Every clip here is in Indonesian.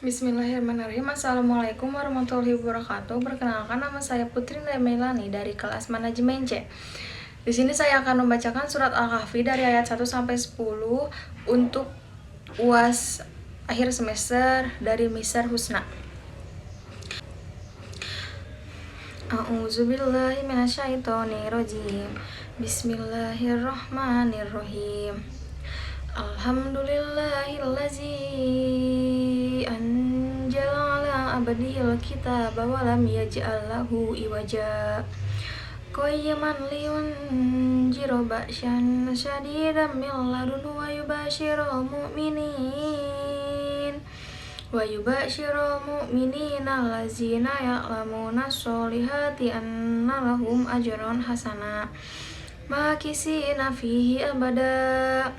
Bismillahirrahmanirrahim. Assalamualaikum warahmatullahi wabarakatuh. Perkenalkan, nama saya Putri Melani dari kelas manajemen C. Di sini saya akan membacakan surat Al-Kahfi dari ayat 1 sampai 10 untuk UAS akhir semester dari Misar Husna. A'udzubillahi minasyaitonirrajim. Bismillahirrahmanirrahim. Alhamdulillahillazi anjala ala abdihil kitaba wa lam yaj'al lahu iwaja qayyiman liyunzira ba'syan syadidan min ladunhu wa yubashshirul mu'minina allazina ya'lamuna sholihati anna lahum ajran hasana makisina fihi abada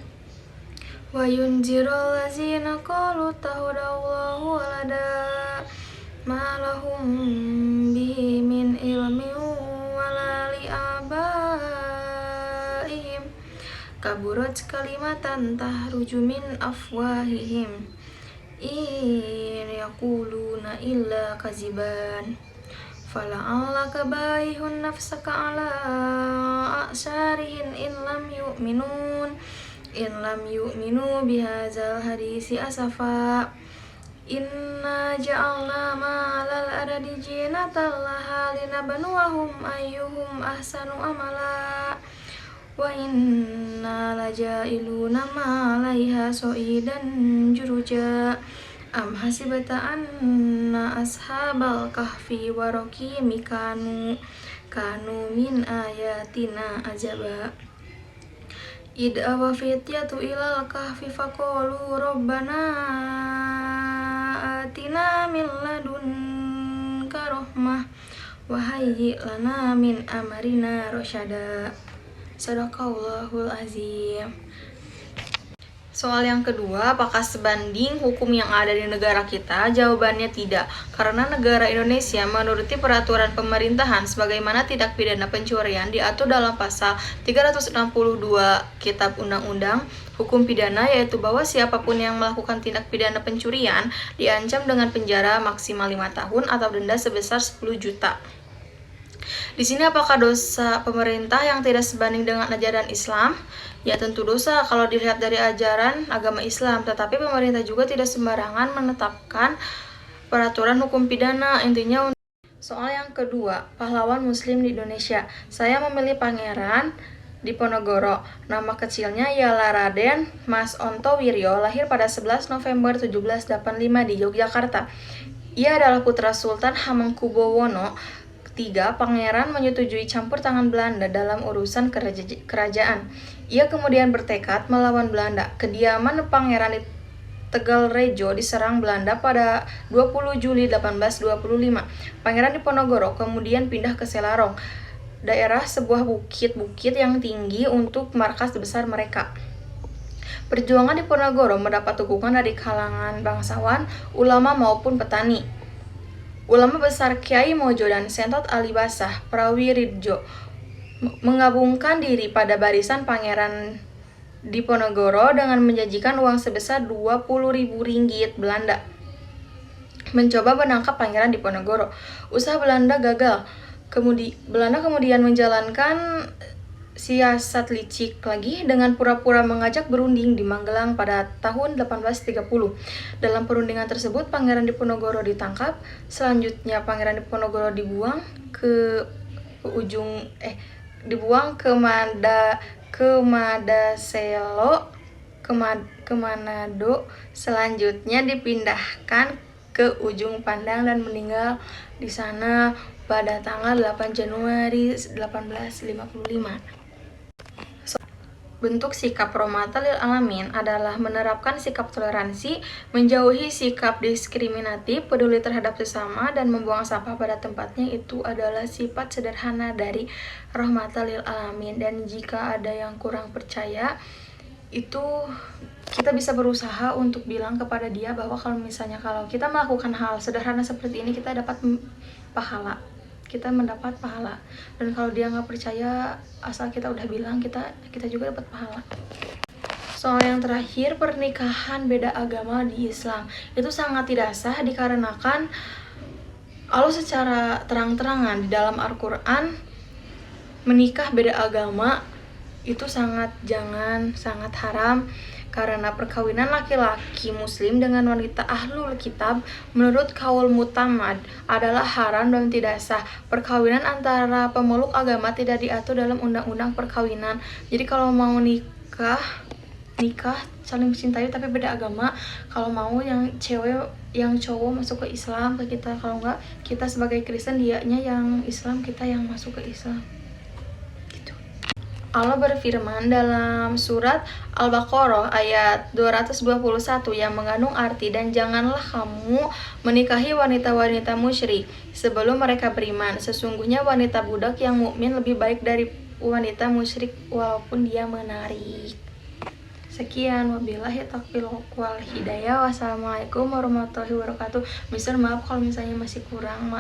wa yunzirul ladzina qalu tahudallahu walada ma lahum bihi min ilmin wala li abaihim kaburat kalimatan tahruju min afwahihim in yaquluna illa kaziban fala'allaka baihun nafsaka ala a'sarihin in lam yu'minu bihadzal hadisi asafa inna ja'alna ma'alal ardi jinatan laha linabluwahum ayyuhum ahsanu amala wa inna laja'iluna ma'alaiha sa'idan juruja am hasibata anna ashabal kahfi wa raqimi kanu min ayatina ajaba id'awa fityatu ilal kahfi faqalu rabbana atina min ladunka rahmah wa hayyi lana min amrina rasyada. Sadaqallahul azim. Soal yang kedua, apakah sebanding hukum yang ada di negara kita? Jawabannya tidak, karena negara Indonesia menuruti peraturan pemerintahan sebagaimana tindak pidana pencurian diatur dalam pasal 362 Kitab Undang-Undang Hukum Pidana, yaitu bahwa siapapun yang melakukan tindak pidana pencurian diancam dengan penjara maksimal 5 tahun atau denda sebesar 10 juta. Di sini apakah dosa pemerintah yang tidak sebanding dengan ajaran Islam? Ya tentu dosa kalau dilihat dari ajaran agama Islam, tetapi pemerintah juga tidak sembarangan menetapkan peraturan hukum pidana. Intinya soal yang kedua, pahlawan muslim di Indonesia. Saya memilih Pangeran Diponegoro. Nama kecilnya ialah Raden Mas Ontowiryo, lahir pada 11 November 1785 di Yogyakarta. Ia adalah putra Sultan Hamengkubuwono III. Pangeran menyetujui campur tangan Belanda dalam urusan kerajaan. Ia kemudian bertekad melawan Belanda. Kediaman Pangeran di Tegalrejo diserang Belanda pada 20 Juli 1825. Pangeran Diponegoro kemudian pindah ke Selarong, daerah sebuah bukit-bukit yang tinggi untuk markas besar mereka. Perjuangan Diponegoro mendapat dukungan dari kalangan bangsawan, ulama maupun petani. Ulama besar Kiai Mojo dan Sentot Alibasah Prawiridjo menggabungkan diri pada barisan Pangeran Diponegoro dengan menjanjikan uang sebesar 20.000 ringgit Belanda mencoba menangkap Pangeran Diponegoro. Usaha Belanda gagal. Belanda kemudian menjalankan siasat licik lagi dengan pura-pura mengajak berunding di Magelang pada tahun 1830. Dalam perundingan tersebut Pangeran Diponegoro ditangkap. Selanjutnya Pangeran Diponegoro dibuang ke Manado. Selanjutnya dipindahkan ke Ujung Pandang dan meninggal di sana pada tanggal 8 Januari 1855. Bentuk sikap Rahmatan lil Alamin adalah menerapkan sikap toleransi, menjauhi sikap diskriminatif, peduli terhadap sesama, dan membuang sampah pada tempatnya. Itu adalah sifat sederhana dari Rahmatan lil Alamin. Dan jika ada yang kurang percaya, itu kita bisa berusaha untuk bilang kepada dia bahwa kalau kita melakukan hal sederhana seperti ini, kita dapat pahala. kita mendapat pahala. Dan kalau dia nggak percaya, asal kita udah bilang, kita juga dapat pahala. Soal yang terakhir, pernikahan beda agama di Islam itu sangat tidak sah dikarenakan Allah secara terang-terangan di dalam Al-Quran menikah beda agama itu sangat haram, karena perkawinan laki-laki muslim dengan wanita ahlul kitab menurut kaul mutamad adalah haram dan tidak sah. Perkawinan antara pemeluk agama tidak diatur dalam undang-undang perkawinan. Jadi kalau mau nikah saling mencintai tapi beda agama, kalau mau yang cowok masuk ke Islam ke kita, kalau enggak kita sebagai Kristen dianya yang Islam, kita yang masuk ke Islam gitu. Allah berfirman dalam surat Al-Baqarah ayat 221 yang mengandung arti, dan janganlah kamu menikahi wanita-wanita musyrik sebelum mereka beriman, sesungguhnya wanita budak yang mukmin lebih baik dari wanita musyrik walaupun dia menarik. Sekian, wabillahi taufiq wal hidayah. Wassalamualaikum warahmatullahi wabarakatuh. Mister, maaf kalau misalnya masih kurang.